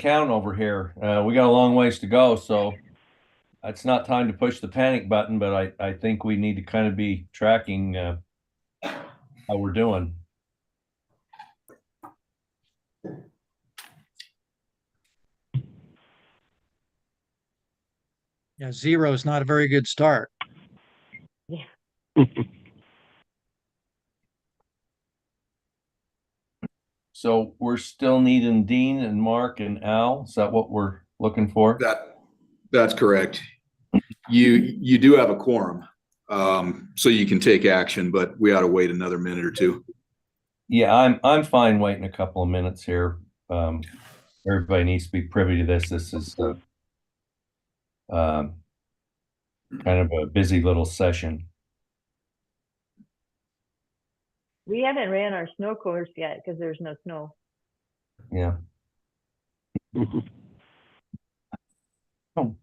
count over here. We got a long ways to go, so it's not time to push the panic button, but I think we need to kind of be tracking how we're doing. Yeah, 0 is not a very good start. Yeah. So we're still needing Dean and Mark and Al. Is that what we're looking for? That's correct. You do have a quorum, so you can take action, but we ought to wait another minute or two. Yeah, I'm fine waiting a couple of minutes here. Everybody needs to be privy to this. This is kind of a busy little session. We haven't ran our snow course yet because there's no snow. Yeah. Oh.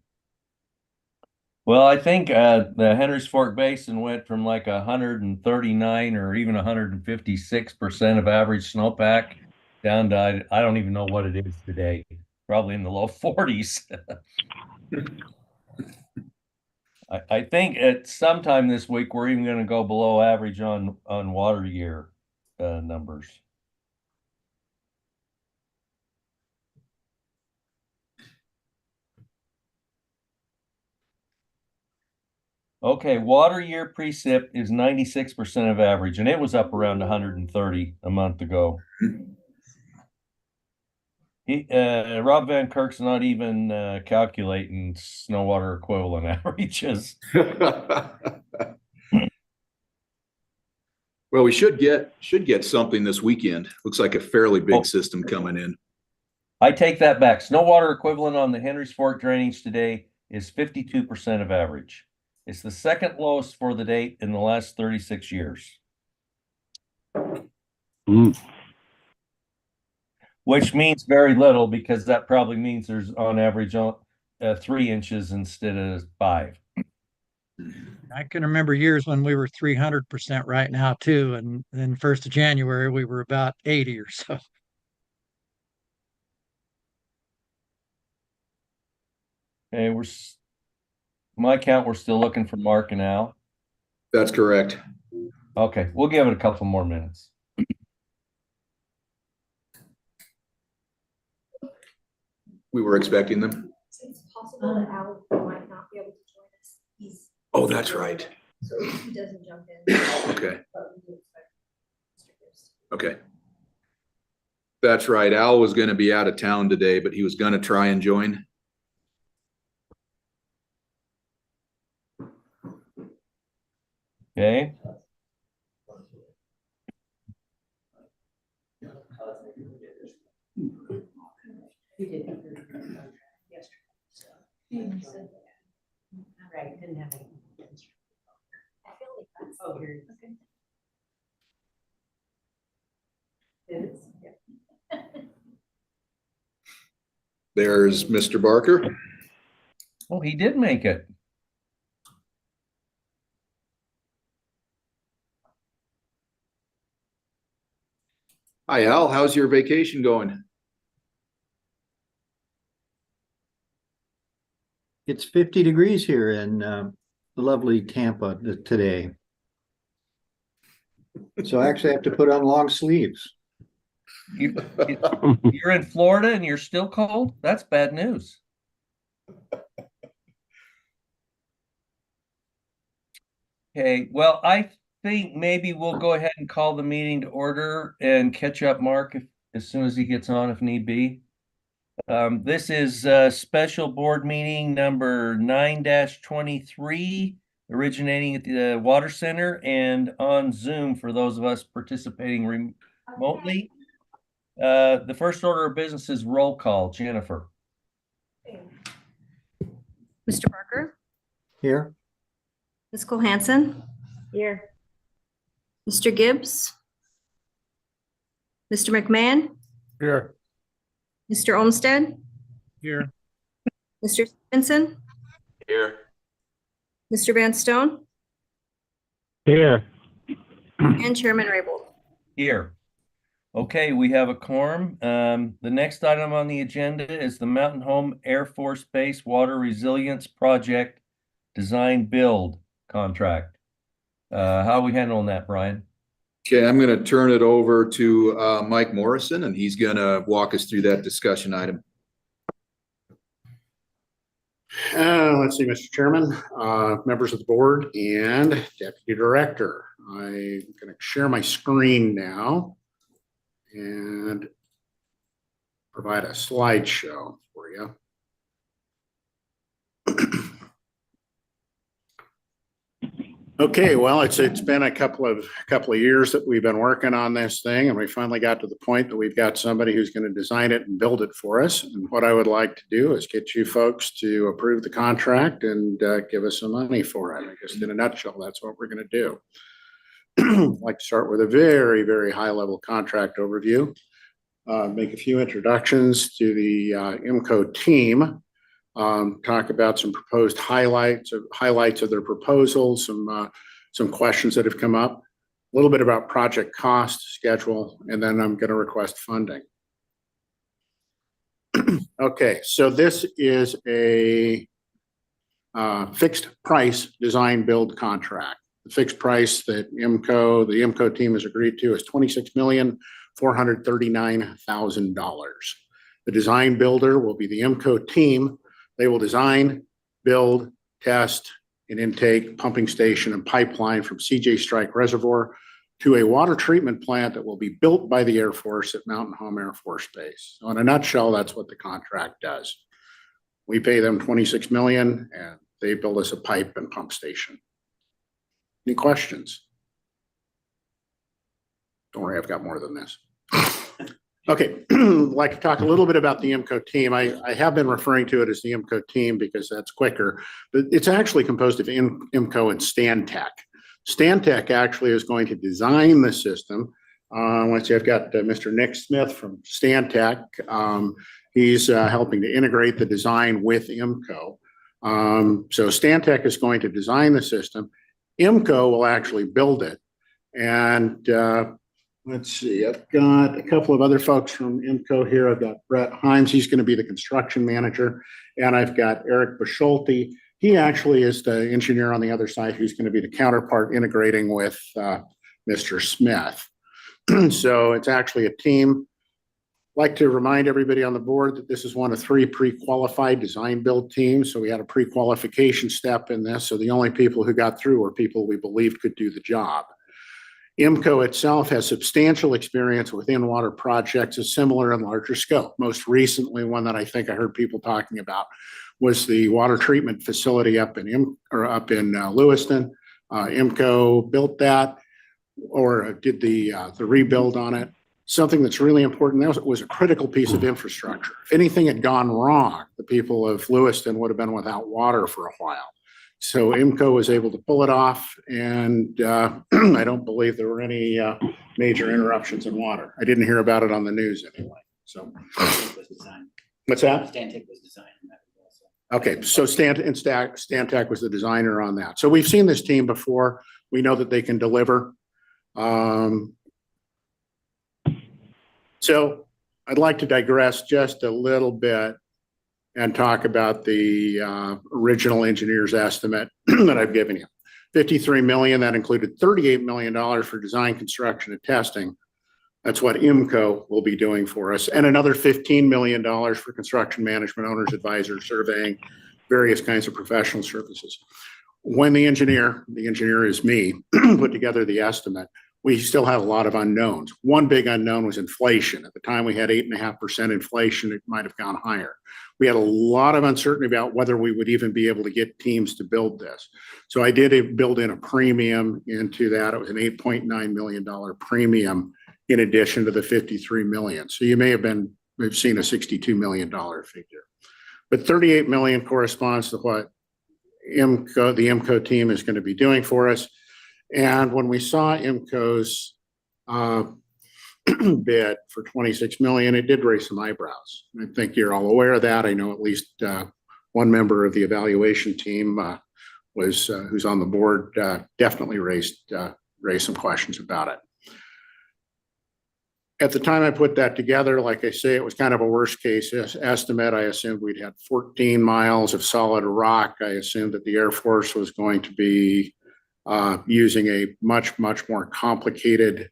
Well, I think the Henry's Fork Basin went from like 139 or even 156% of average snowpack down to I don't even know what it is today. Probably in the low 40s. I think at sometime this week we're even going to go below average on water year numbers. Okay, water year precip is 96% of average, and it was up around 130 a month ago. Rob Van Kirk's not even calculating snow water equivalent averages. Well, we should get something this weekend. Looks like a fairly big system coming in. I take that back. Snow water equivalent on the Henry's Fork drainage today is 52% of average. It's the second lowest for the date in the last 36 years. Which means very little, because that probably means there's on average 3 inches instead of 5. I can remember years when we were 300% right now too, and then 1st of January we were about 80 or so. Okay, my count, we're still looking for Mark and Al. That's correct. Okay, we'll give it a couple more minutes. We were expecting them. It's possible that Al might not be able to join us. Oh, that's right. So if he doesn't jump in. Okay. But we do expect Mr. Gibbs. Okay. That's right. Al was going to be out of town today, but he was going to try and join. Okay. Right, didn't have any. I feel like that's. Oh, here it is. It is, yeah. There's Mr. Barker. Oh, he did make it. Hi, Al. How's your vacation going? It's 50 degrees here in lovely Tampa today. So I actually have to put on long sleeves. You're in Florida and you're still cold? That's bad news. Okay, well, I think maybe we'll go ahead and call the meeting to order and catch up Mark as soon as he gets on if need be. This is special board meeting number 9-23, originating at the Water Center and on Zoom for those of us participating remotely. The first order of business is roll call. Jennifer. Mr. Barker, Here. Ms. Cole-Hansen, Here. Mr. Gibbs, Mr. McMahon, Here. Mr. Olmstead, Here. Mr. Stevenson, Here. Mr. Van Stone, Here. and Chairman Raybould. Here. Okay, we have a quorum. The next item on the agenda is the Mountain Home Air Force Base Water Resilience Project Design Build Contract. How are we handling that, Brian? Okay, I'm going to turn it over to Mike Morrison, and he's going to walk us through that discussion item. Let's see, Mr. Chairman, members of the board, and Deputy Director. I'm going to share my screen now and provide a slideshow for you. Okay, well, it's been a couple of years that we've been working on this thing, and we finally got to the point that we've got somebody who's going to design it and build it for us. And what I would like to do is get you folks to approve the contract and give us some money for it. I guess in a nutshell, that's what we're going to do. I'd like to start with a very, very high level contract overview, make a few introductions to the MCO team. Talk about some proposed highlights of their proposals, some questions that have come up, a little bit about project cost, schedule, and then I'm going to request funding. Okay, so this is a fixed price design build contract. The fixed price that the MCO team has agreed to is $26,439,000. The design builder will be the MCO team. They will design, build, test, and intake pumping station and pipeline from CJ Strike Reservoir to a water treatment plant that will be built by the Air Force at Mountain Home Air Force Base. So in a nutshell, that's what the contract does. We pay them $26 million and they build us a pipe and pump station. Any questions? Don't worry, I've got more than this. Okay, I'd like to talk a little bit about the MCO team. I have been referring to it as the MCO team because that's quicker, but it's actually composed of MCO and Stantec. Stantec actually is going to design the system. Let's see, I've got Mr. Nick Smith from Stantec. He's helping to integrate the design with MCO. So Stantec is going to design the system. MCO will actually build it. And let's see, I've got a couple of other folks from MCO here. I've got Brett Himes, he's going to be the construction manager. And I've got Eric Baschulte. He actually is the engineer on the other side who's going to be the counterpart integrating with Mr. Smith. So it's actually a team. I'd like to remind everybody on the board that this is one of 3 pre-qualified design build teams. So we had a pre-qualification step in this. So the only people who got through were people we believed could do the job. MCO itself has substantial experience with in-water projects of similar and larger scope. Most recently, one that I think I heard people talking about was the water treatment facility up in Lewiston. MCO built that or did the rebuild on it. Something that's really important, that was a critical piece of infrastructure. If anything had gone wrong, the people of Lewiston would have been without water for a while. So MCO was able to pull it off, and I don't believe there were any major interruptions in water. I didn't hear about it on the news anyway. So, what's that? Stantec was designing that also. Okay, so Stantec was the designer on that. So we've seen this team before. We know that they can deliver. So I'd like to digress just a little bit and talk about the original engineer's estimate that I've given you. $53 million, that included $38 million for design, construction, and testing. That's what MCO will be doing for us. And another $15 million for construction management, owner's advisor, surveying, various kinds of professional services. When the engineer is me, put together the estimate, we still had a lot of unknowns. One big unknown was inflation. At the time we had 8.5% inflation, it might have gone higher. We had a lot of uncertainty about whether we would even be able to get teams to build this. So I did build in a premium into that. It was an $8.9 million premium in addition to the $53 million. So you may have seen a $62 million figure. But $38 million corresponds to what the MCO team is going to be doing for us. And when we saw MCO's bid for $26 million, it did raise some eyebrows. I think you're all aware of that. I know at least one member of the evaluation team who's on the board definitely raised some questions about it. At the time I put that together, like I say, it was kind of a worst case estimate. I assumed we'd had 14 miles of solid rock. I assumed that the Air Force was going to be using a much more complicated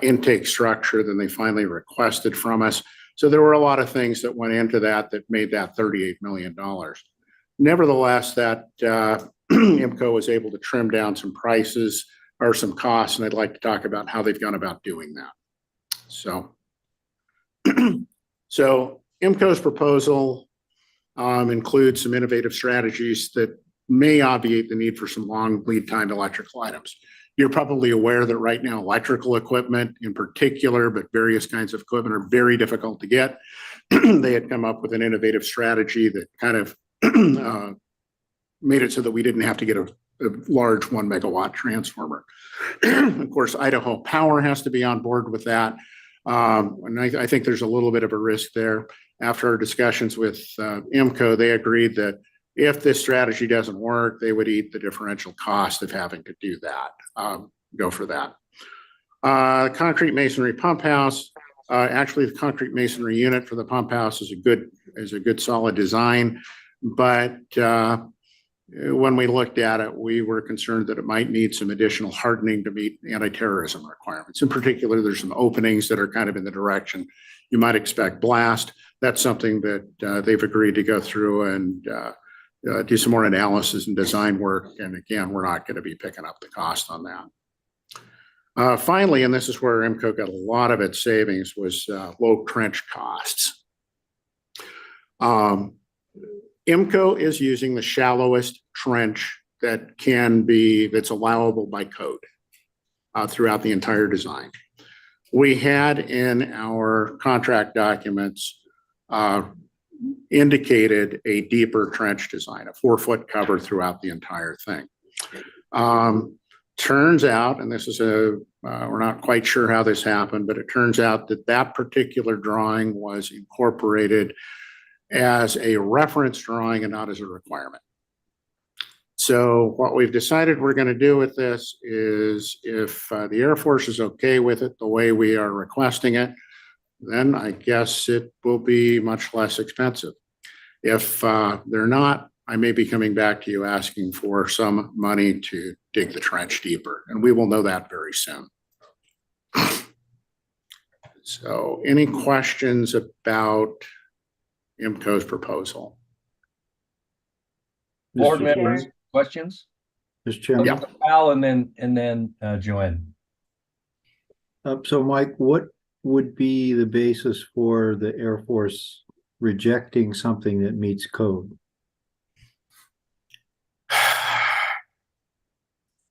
intake structure than they finally requested from us. So there were a lot of things that went into that made that $38 million. Nevertheless, that MCO was able to trim down some prices or some costs, and I'd like to talk about how they've gone about doing that. So, MCO's proposal includes some innovative strategies that may obviate the need for some long lead time electrical items. You're probably aware that right now electrical equipment in particular, but various kinds of equipment are very difficult to get. They had come up with an innovative strategy that kind of made it so that we didn't have to get a large 1 megawatt transformer. Of course, Idaho Power has to be on board with that. And I think there's a little bit of a risk there. After our discussions with MCO, they agreed that if this strategy doesn't work, they would eat the differential cost of having to do that, go for that. Concrete masonry pump house. Actually, the concrete masonry unit for the pump house is a good solid design, but when we looked at it, we were concerned that it might need some additional hardening to meet anti-terrorism requirements. In particular, there's some openings that are kind of in the direction you might expect blast. That's something that they've agreed to go through and do some more analysis and design work. And again, we're not going to be picking up the cost on that. Finally, and this is where MCO got a lot of its savings, was low trench costs. MCO is using the shallowest trench that's allowable by code throughout the entire design. We had in our contract documents indicated a deeper trench design, a 4-foot cover throughout the entire thing. Turns out, and this is we're not quite sure how this happened, but it turns out that particular drawing was incorporated as a reference drawing and not as a requirement. So what we've decided we're going to do with this is, if the Air Force is okay with it the way we are requesting it, then I guess it will be much less expensive. If they're not, I may be coming back to you asking for some money to dig the trench deeper, and we will know that very soon. So any questions about MCO's proposal? Board Mr. members, Chairman? questions? Mr. Chairman? Yeah. Al, and then Joanne. So Mike, what would be the basis for the Air Force rejecting something that meets code?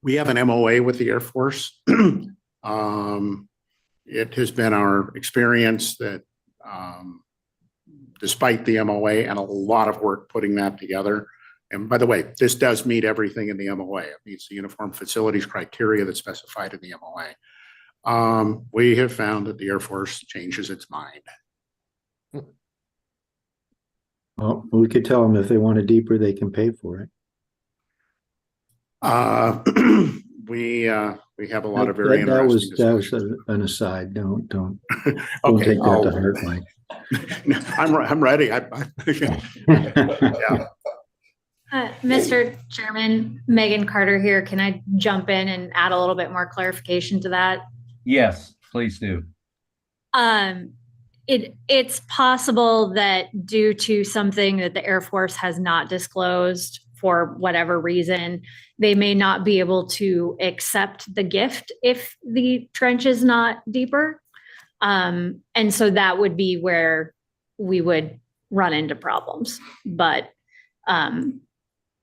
We have an MOA with the Air Force. It has been our experience that despite the MOA and a lot of work putting that together, and by the way, this does meet everything in the MOA. It meets the uniform facilities criteria that's specified in the MOA. We have found that the Air Force changes its mind. Well, we could tell them if they want it deeper, they can pay for it. We have a lot of very that was interesting an aside. Don't okay, take that to heart, Mike. I'm ready. Yeah. Mr. Chairman, Megan Carter here. Can I jump in and add a little bit more clarification to that? Yes, please do. It's possible that due to something that the Air Force has not disclosed for whatever reason, they may not be able to accept the gift if the trench is not deeper. And so that would be where we would run into problems. But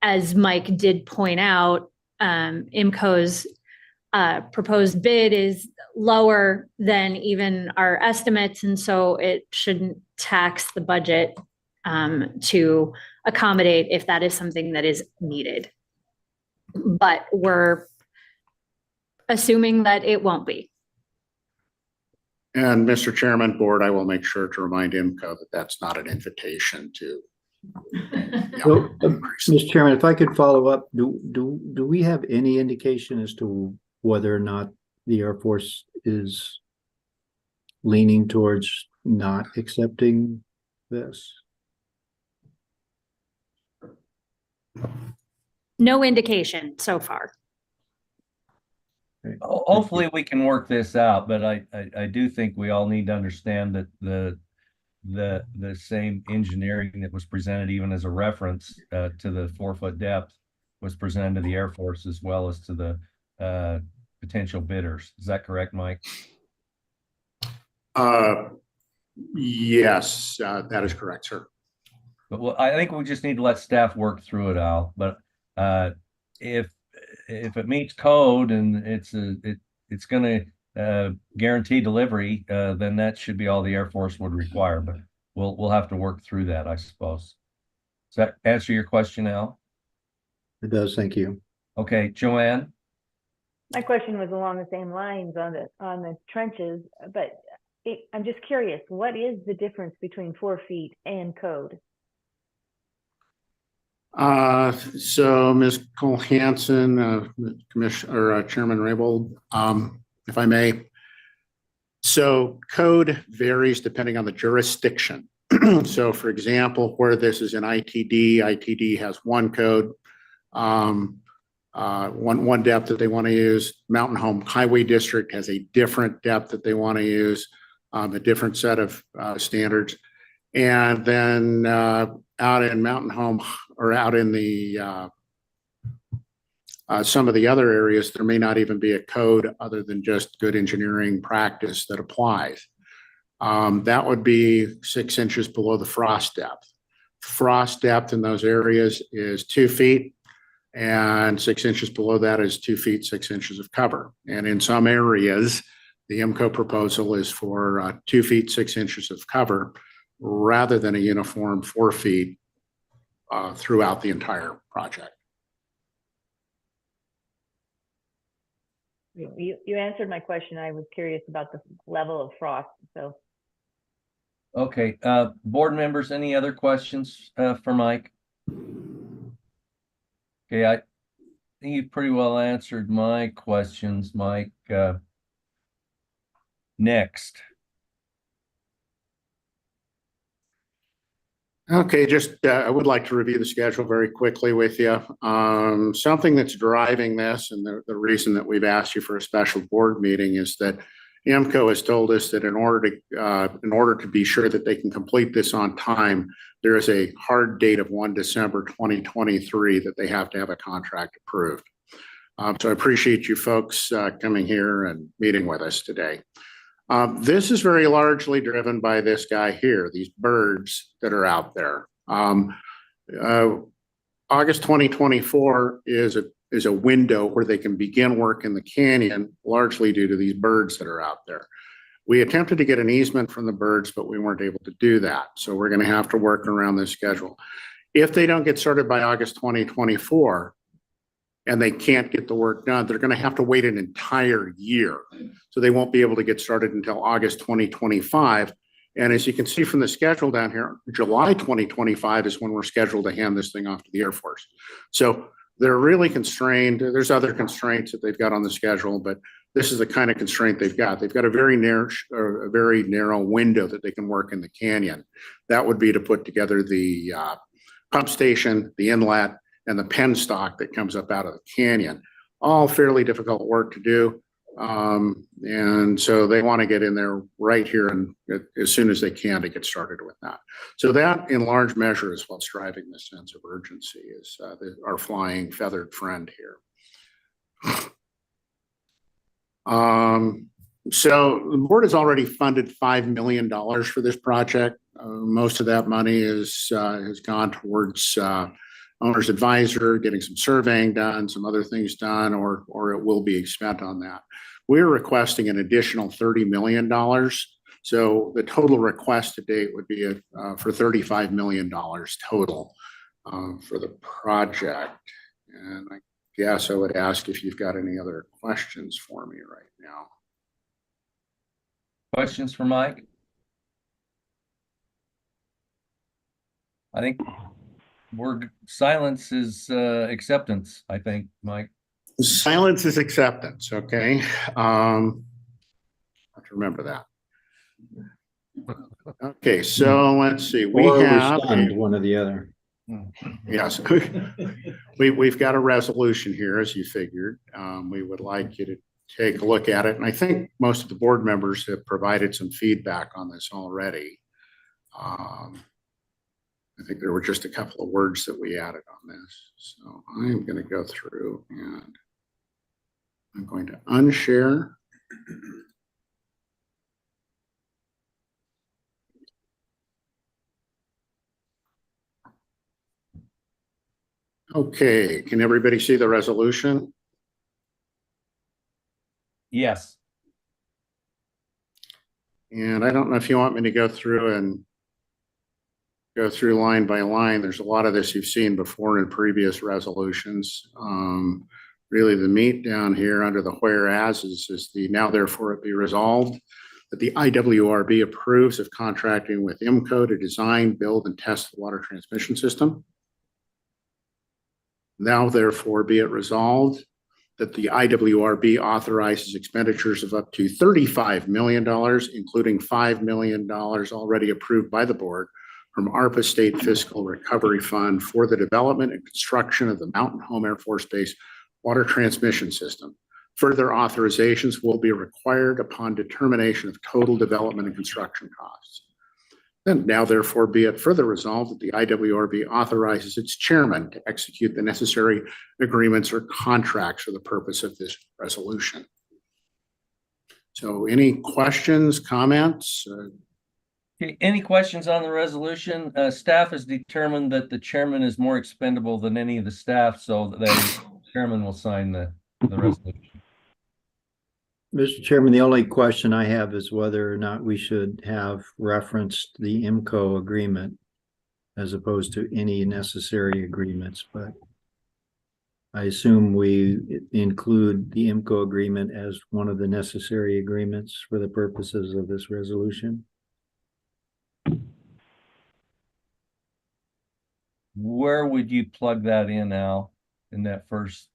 as Mike did point out, IMCO's proposed bid is lower than even our estimates, and so it shouldn't tax the budget to accommodate if that is something that is needed. But we're assuming that it won't be. And Mr. Chairman, board, I will make sure to remind IMCO that that's not an invitation to. So, Mr. Chairman, if I could follow up, do we have any indication as to whether or not the Air Force is leaning towards not accepting this? No indication so far. Okay. Hopefully we can work this out, but I do think we all need to understand that the same engineering that was presented even as a reference to the 4-foot depth was presented to the Air Force as well as to the potential bidders. Is that correct, Mike? Yes, that is correct, sir. But well, I think we just need to let staff work through it, Al. But if it meets code and it's going to guarantee delivery, then that should be all the Air Force would require. But we'll have to work through that, I suppose. Does that answer your question, Al? It does, thank you. Okay, Joanne. My question was along the same lines on the trenches, but I'm just curious, what is the difference between 4 feet and code? So Ms. Cole-Hansen, Commissioner or Chairman Raybould, if I may. So code varies depending on the jurisdiction. So for example, where this is in ITD has one code, one depth that they want to use. Mountain Home Highway District has a different depth that they want to use, a different set of standards. And then out in Mountain Home or out in the some of the other areas, there may not even be a code other than just good engineering practice that applies. That would be 6 inches below the frost depth. Frost depth in those areas is 2 feet, and 6 inches below that is 2 feet, 6 inches of cover. And in some areas, the MCO proposal is for 2 feet, 6 inches of cover rather than a uniform 4 feet throughout the entire project. You answered my question. I was curious about the level of frost. So, Okay, board members, any other questions for Mike? Okay, I think you pretty well answered my questions, Mike. Next. Okay, just I would like to review the schedule very quickly with you. Something that's driving this and the reason that we've asked you for a special board meeting is that MCO has told us that in order to be sure that they can complete this on time, there is a hard date of 1 December 2023 that they have to have a contract approved. So I appreciate you folks coming here and meeting with us today. This is very largely driven by this guy here, these birds that are out there. August 2024 is a window where they can begin work in the canyon, largely due to these birds that are out there. We attempted to get an easement from the birds, but we weren't able to do that. So we're going to have to work around this schedule. If they don't get started by August 2024, and they can't get the work done, they're going to have to wait an entire year. So they won't be able to get started until August 2025. And as you can see from the schedule down here, July 2025 is when we're scheduled to hand this thing off to the Air Force. So they're really constrained. There's other constraints that they've got on the schedule, but this is the kind of constraint they've got. They've got a very narrow window that they can work in the canyon. That would be to put together the pump station, the inlet, and the penstock that comes up out of the canyon. All fairly difficult work to do. And so they want to get in there right here and as soon as they can to get started with that. So that in large measure is what's driving this sense of urgency is our flying feathered friend here. So the board has already funded $5 million for this project. Most of that money has gone towards owner's advisor, getting some surveying done, some other things done, or it will be spent on that. We're requesting an additional $30 million. So the total request to date would be for $35 million total for the project. And I guess I would ask if you've got any other questions for me right now. Questions for Mike? I think silence is acceptance, I think, Mike. Silence is acceptance, okay? I have to remember that. Okay, so let's see, we Or we're have, stunned, one or the other. yes, we've got a resolution here, as you figured. We would like you to take a look at it. And I think most of the board members have provided some feedback on this already. I think there were just a couple of words that we added on this. So I'm going to go through and I'm going to unshare. Okay, can everybody see the resolution? Yes. And I don't know if you want me to go through line by line. There's a lot of this you've seen before in previous resolutions. Really the meat down here under the whereas is the now therefore it be resolved that the IWRB approves of contracting with MCO to design, build, and test the water transmission system. Now therefore be it resolved that the IWRB authorizes expenditures of up to $35 million, including $5 million already approved by the board from ARPA State Fiscal Recovery Fund for the development and construction of the Mountain Home Air Force Base water transmission system. Further authorizations will be required upon determination of total development and construction costs. And now therefore be it further resolved that the IWRB authorizes its chairman to execute the necessary agreements or contracts for the purpose of this resolution. So any questions, comments? Okay, any questions on the resolution? Staff has determined that the chairman is more expendable than any of the staff, so the chairman will sign the resolution. Mr. Chairman, the only question I have is whether or not we should have referenced the MCO agreement as opposed to any necessary agreements, but I assume we include the MCO agreement as one of the necessary agreements for the purposes of this resolution. Where would you plug that in, Al, in that first,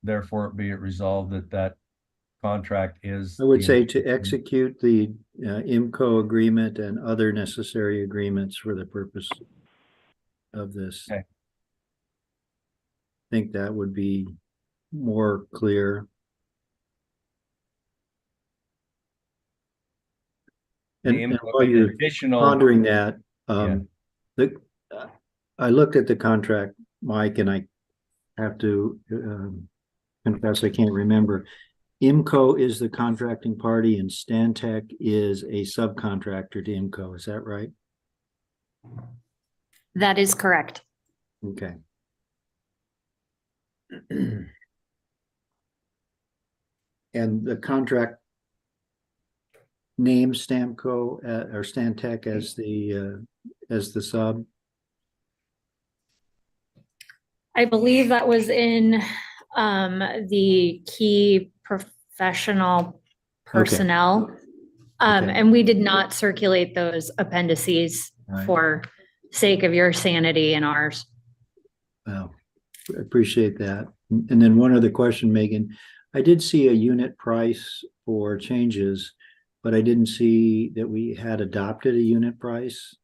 therefore be it resolved that contract is? I would say to execute the MCO agreement and other necessary agreements for the purpose of this. Okay. I think that would be more clear. And while you're pondering that, I looked at the contract, Mike, and I have to confess I can't remember. MCO is the contracting party and Stantec is a subcontractor to MCO. Is that right? That is correct. Okay. And the contract names Stamco or Stantec as the sub. I believe that was in the key professional personnel. Okay. And we did not circulate those appendices Right. for sake of your sanity and ours. Well, I appreciate that. And then one other question, Megan. I did see a unit price for changes, but I didn't see that we had adopted a unit price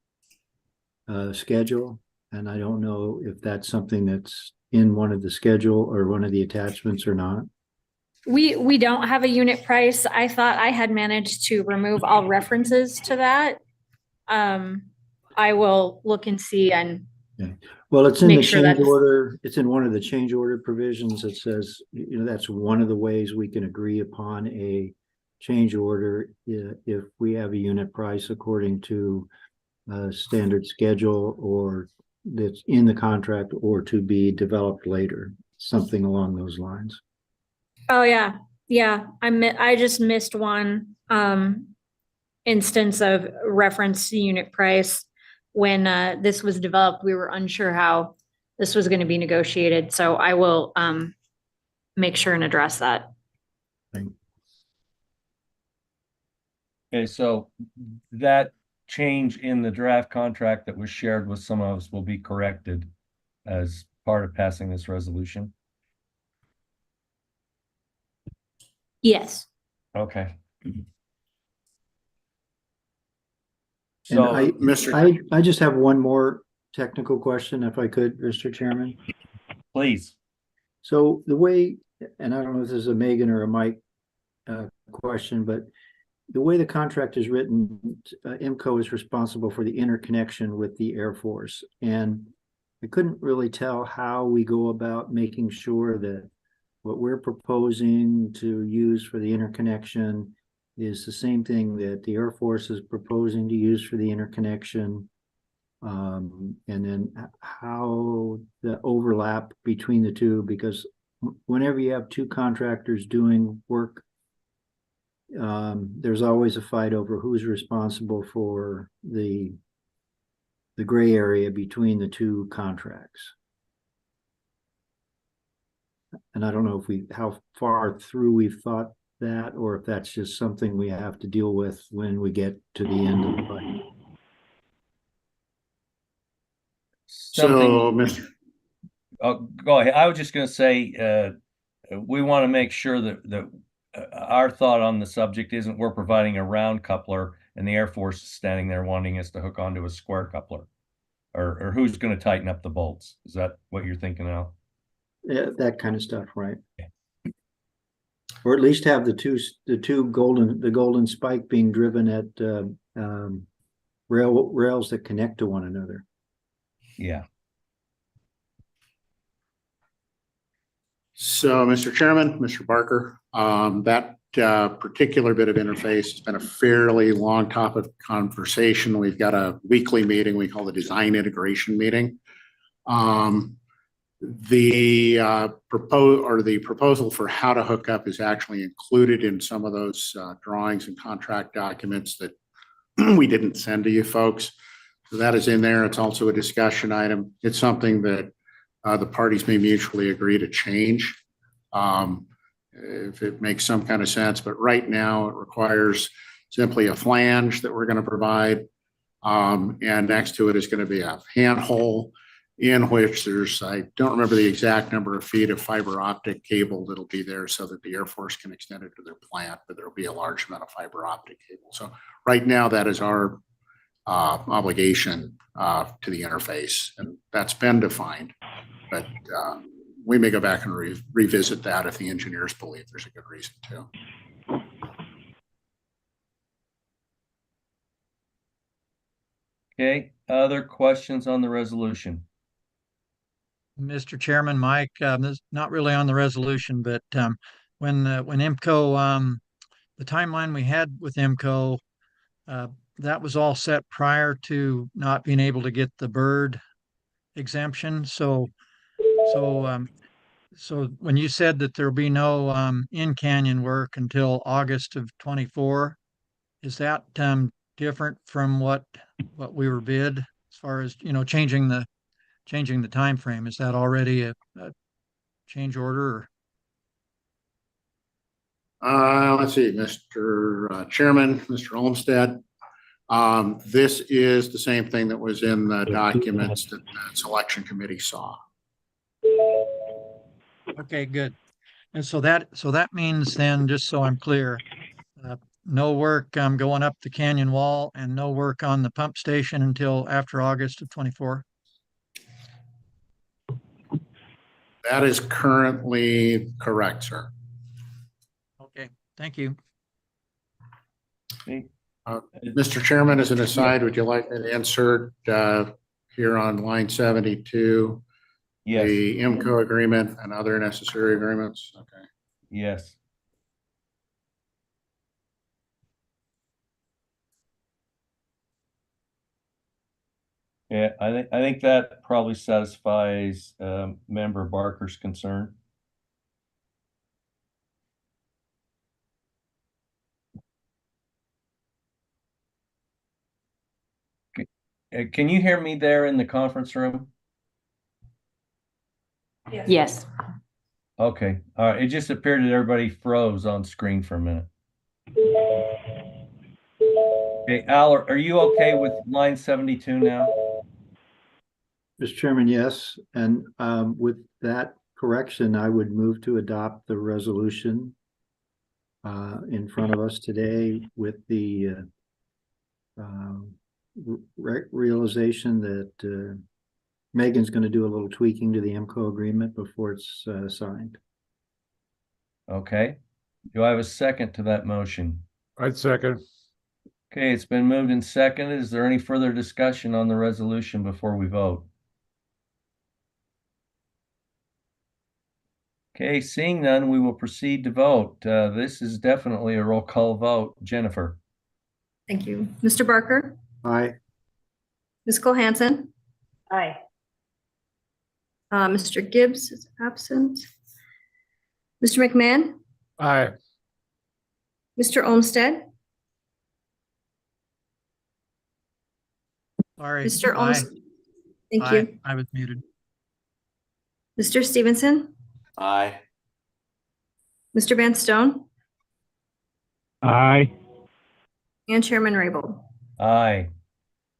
schedule. And I don't know if that's something that's in one of the schedule or one of the attachments or not. We don't have a unit price. I thought I had managed to remove all references to that. I will look and see and Well, it's in make the sure change that's- order. It's in one of the change order provisions that says, that's one of the ways we can agree upon a change order if we have a unit price according to standard schedule or that's in the contract or to be developed later, something along those lines. Oh, yeah. Yeah. I just missed one instance of reference to unit price. When this was developed, we were unsure how this was going to be negotiated. So I will make sure and address that. Okay, so that change in the draft contract that was shared with some of us will be corrected as part of passing this resolution. Yes. Okay. And So, I just have one more technical question, if I could, Mr. Chairman. please. So the way, and I don't know if this is a Megan or a Mike question, but the way the contract is written, MCO is responsible for the interconnection with the Air Force. And I couldn't really tell how we go about making sure that what we're proposing to use for the interconnection is the same thing that the Air Force is proposing to use for the interconnection. And then how the overlap between the two, because whenever you have two contractors doing work, there's always a fight over who's responsible for the gray area between the two contracts. And I don't know if how far through we've thought that, or if that's just something we have to deal with when we get to the end of the fight. So, Mr. Oh, go ahead. I was just going to say, we want to make sure that our thought on the subject isn't we're providing a round coupler and the Air Force is standing there wanting us to hook onto a square coupler, or who's going to tighten up the bolts. Is that what you're thinking now? Yeah, that kind of stuff, right? Or at least have the golden spike being driven at rails that connect to one another. Yeah. So, Mr. Chairman, Mr. Barker, that particular bit of interface has been a fairly long topic of conversation. We've got a weekly meeting we call the design integration meeting. The proposal for how to hook up is actually included in some of those drawings and contract documents that we didn't send to you folks. So that is in there. It's also a discussion item. It's something that the parties may mutually agree to change if it makes some kind of sense. But right now it requires simply a flange that we're going to provide. And next to it is going to be a handhole in which there's, I don't remember the exact number of feet of fiber optic cable that'll be there so that the Air Force can extend it to their plant, but there'll be a large amount of fiber optic cable. So right now that is our obligation to the interface, and that's been defined. But we may go back and revisit that if the engineers believe there's a good reason to. Okay. Other questions on the resolution? Mr. Chairman, Mike, this is not really on the resolution, but when MCO, the timeline we had with MCO, that was all set prior to not being able to get the bird exemption. So when you said that there'll be no in canyon work until August of 24, is that different from what we were bid as far as, changing the time frame? Is that already a change order? Let's see, Mr. Chairman, Mr. Olmstead. This is the same thing that was in the documents that the selection committee saw. Okay, good. And so that means then, just so I'm clear, no work going up the canyon wall and no work on the pump station until after August of 24. That is currently correct, sir. Okay, thank you. Okay. Mr. Chairman, as an aside, would you like me to insert here on line 72 Yes. the MCO agreement and other necessary agreements? Okay. Yes. Yeah, I think that probably satisfies Member Barker's concern. Can you hear me there in the conference room? Yes. Okay. All right. It just appeared that everybody froze on screen for a minute. Okay, Al, are you okay with line 72 now? Mr. Chairman, yes. And with that correction, I would move to adopt the resolution in front of us today with the realization that Megan's going to do a little tweaking to the MCO agreement before it's signed. Okay. Do I have a second to that motion? I'd second. Okay, it's been moved and seconded. Is there any further discussion on the resolution before we vote? Okay, seeing none, we will proceed to vote. This is definitely a roll call vote. Jennifer? Thank you. Mr. Barker, Aye. Ms. Cole-Hansen, Aye. Mr. Gibbs is absent. Mr. McMahon, Aye. Mr. Olmstead, Sorry. Mr. Aye. Olmstead. Thank Aye. you. I was muted. Mr. Stevenson, Aye. Mr. Van Stone, Aye. and Chairman Raybould. Aye.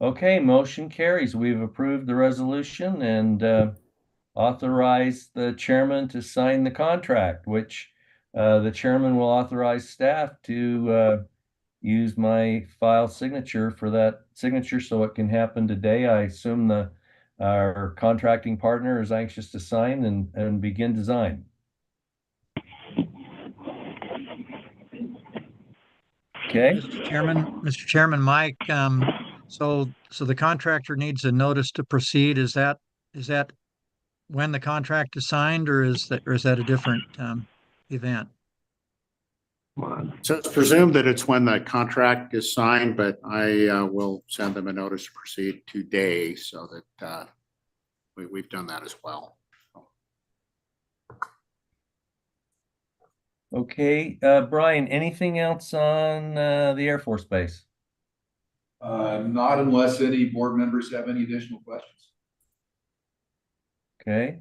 Okay, motion carries. We've approved the resolution and authorize the chairman to sign the contract, which the chairman will authorize staff to use my file signature for that signature so it can happen today. I assume our contracting partner is anxious to sign and begin design. Okay. Mr. Chairman, Mike, so the contractor needs a notice to proceed. Is that when the contract is signed, or is that a different event? So it's presumed that it's when the contract is signed, but I will send them a notice to proceed today so that we've done that as well. Okay, Brian, anything else on the Air Force Base? Not unless any board members have any additional questions. Okay.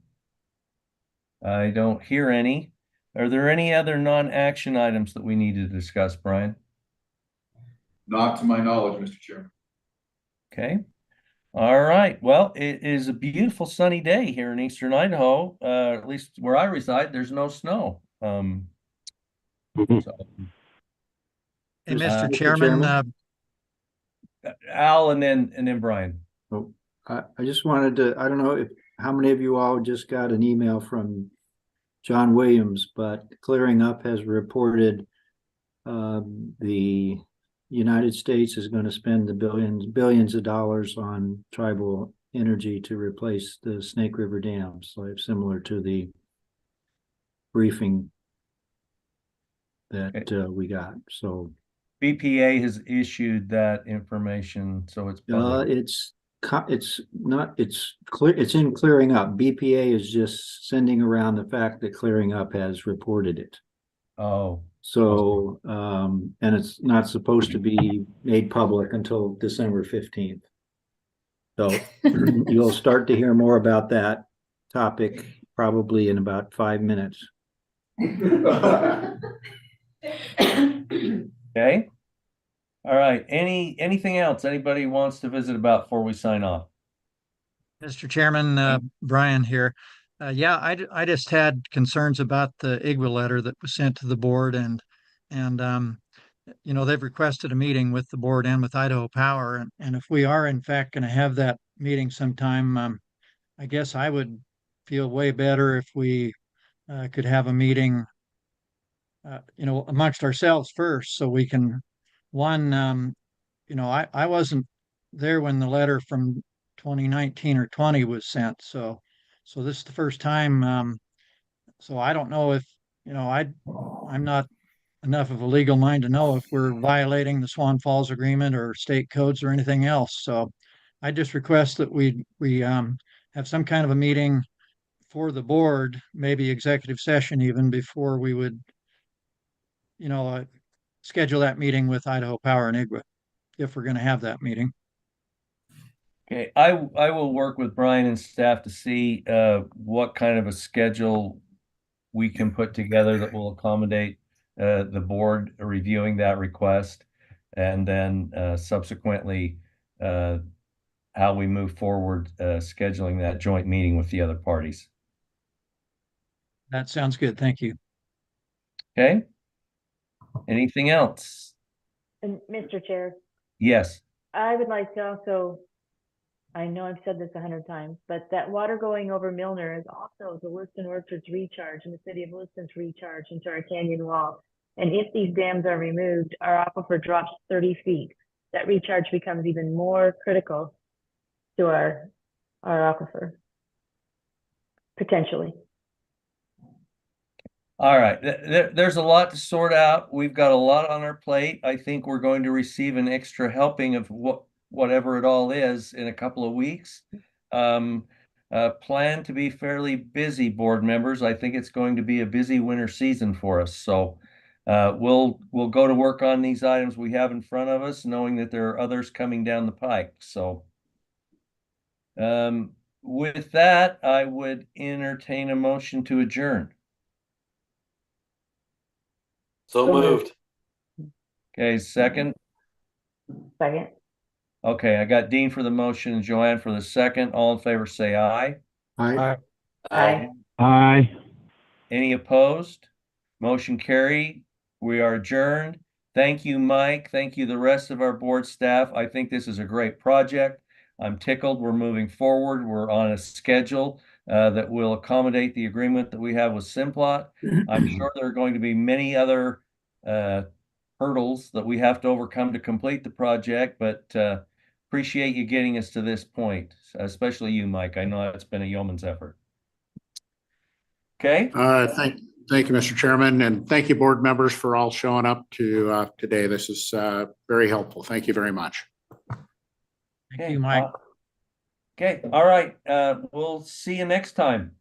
I don't hear any. Are there any other non-action items that we need to discuss, Brian? Not to my knowledge, Mr. Chairman. Okay. All right. Well, it is a beautiful sunny day here in eastern Idaho. At least where I reside, there's no snow. So, Hey, Mr. Mr. Chairman, Al and then Brian. Oh, I just wanted to, I don't know how many of you all just got an email from John Williams, but Clearing Up has reported the United States is going to spend the billions of dollars on tribal energy to replace the Snake River dams, like similar to the briefing that we got. So BPA has issued that information, so it's public. it's clear. It's in Clearing Up. BPA is just sending around the fact that Clearing Up has reported it. Oh, So, and it's not supposed to be made public until December 15th. So you'll start to hear more about that topic probably in about 5 minutes. okay. All right. Anything else anybody wants to visit about before we sign off? Mr. Chairman, Brian here. Yeah, I just had concerns about the IGWA letter that was sent to the board, and they've requested a meeting with the board and with Idaho Power, and if we are in fact going to have that meeting sometime, I guess I would feel way better if we could have a meeting, amongst ourselves first, so we can, I wasn't there when the letter from 2019 or 20 was sent, so this is the first time. So I don't know if, I'm not enough of a legal mind to know if we're violating the Swan Falls Agreement or state codes or anything else. So I just request that we have some kind of a meeting for the board, maybe executive session even, before we would, schedule that meeting with Idaho Power and IGWA, if we're going to have that meeting. Okay, I will work with Brian and staff to see what kind of a schedule we can put together that will accommodate the board reviewing that request, and then subsequently how we move forward scheduling that joint meeting with the other parties. That sounds good. Thank you. Okay. Anything else? And Mr. Chair, Yes. I would like to also, I know I've said this 100 times, but that water going over Milner is also the Lewiston Orchards recharge and the city of Lewiston's recharge into our canyon wall. And if these dams are removed, our aquifer drops 30 feet. That recharge becomes even more critical to our aquifer, potentially. All right, there's a lot to sort out. We've got a lot on our plate. I think we're going to receive an extra helping of whatever it all is in a couple of weeks. Plan to be fairly busy, board members. I think it's going to be a busy winter season for us. So we'll go to work on these items we have in front of us, knowing that there are others coming down the pike. So with that, I would entertain a motion to adjourn. So moved. Okay, second. Second. Okay, I got Dean for the motion and Joanne for the second. All in favor, say aye. Aye. Aye. Aye. Any opposed? Motion carried. We are adjourned. Thank you, Mike. Thank you, the rest of our board staff. I think this is a great project. I'm tickled. We're moving forward. We're on a schedule that will accommodate the agreement that we have with Simplot. I'm sure there are going to be many other hurdles that we have to overcome to complete the project, but appreciate you getting us to this point, especially you, Mike. I know it's been a yeoman's effort. Okay. Thank you, Mr. Chairman, and thank you, board members, for all showing up to today. This is very helpful. Thank you very much. Thank you, Mike. Okay. All right. We'll see you next time.